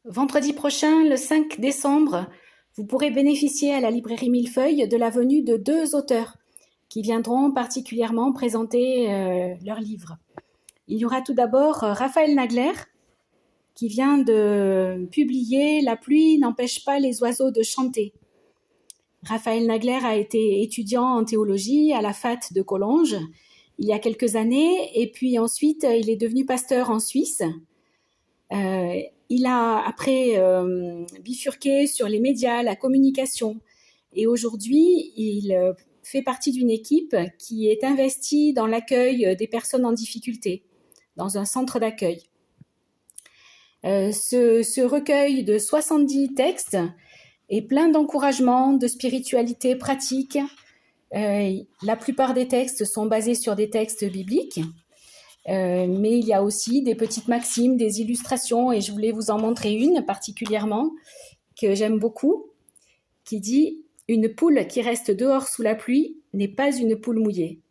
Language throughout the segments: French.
Vendredi prochain, le 5 décembre, vous pourrez bénéficier à la librairie Millefeuille de la venue de 2 auteurs qui viendront particulièrement présenter leurs livres. Il y aura tout d'abord Raphaël Nagler qui vient de publier « La pluie n'empêche pas les oiseaux de chanter ». Raphaël Nagler a été étudiant en théologie à la FAT de Collonges il y a quelques années et puis ensuite il est devenu pasteur en Suisse. Il a après bifurqué sur les médias, la communication et aujourd'hui il fait partie d'une équipe qui est investie dans l'accueil des personnes en difficulté, dans un centre d'accueil. Ce recueil de 70 textes est plein d'encouragement, de spiritualité pratique. La plupart des textes sont basés sur des textes bibliques, mais il y a aussi des petites maximes, des illustrations, et je voulais vous en montrer une particulièrement que j'aime beaucoup, qui dit « Une poule qui reste dehors sous la pluie n'est pas une poule mouillée ».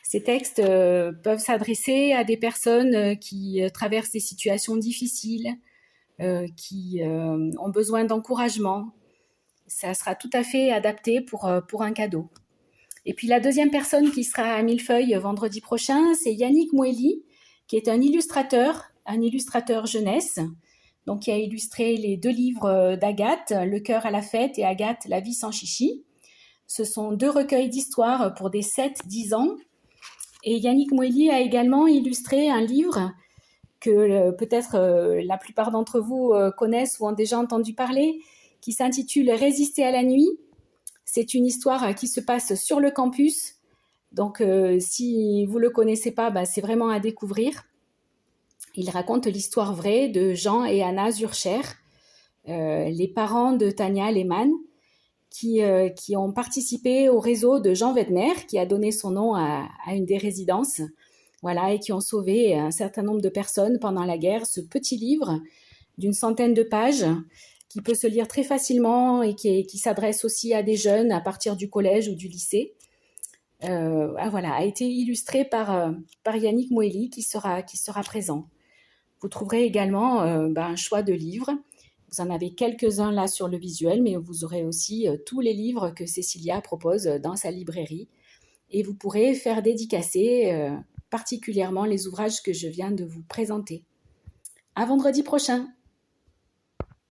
Ces textes peuvent s'adresser à des personnes qui traversent des situations difficiles, qui ont besoin d'encouragement. Ça sera tout à fait adapté pour un cadeau. Et puis la deuxième personne qui sera à Millefeuille vendredi prochain, c'est Yannick Moueli, qui est un illustrateur jeunesse, donc qui a illustré les 2 livres d'Agathe, Le cœur à la fête et Agathe, la vie sans chichi. Ce sont 2 recueils d'histoires pour des 7-10 ans. Et Yannick Moueli a également illustré un livre que peut-être la plupart d'entre vous connaissent ou ont déjà entendu parler, qui s'intitule « Résister à la nuit ». C'est une histoire qui se passe sur le campus. Donc, si vous ne le connaissez pas, c'est vraiment à découvrir. Il raconte l'histoire vraie de Jean et Anna Zurcher, les parents de Tania Lehmann, qui ont participé au réseau de Jean Wedner, qui a donné son nom à une des résidences, voilà, et qui ont sauvé un certain nombre de personnes pendant la guerre. Ce petit livre d'une centaine de pages qui peut se lire très facilement et qui s'adresse aussi à des jeunes à partir du collège ou du lycée, a été illustré par Yannick Moueli qui sera présent. Vous trouverez également un choix de livres. Vous en avez quelques-uns là sur le visuel, mais vous aurez aussi tous les livres que Cécilia propose dans sa librairie. Et vous pourrez faire dédicacer particulièrement les ouvrages que je viens de vous présenter. À vendredi prochain!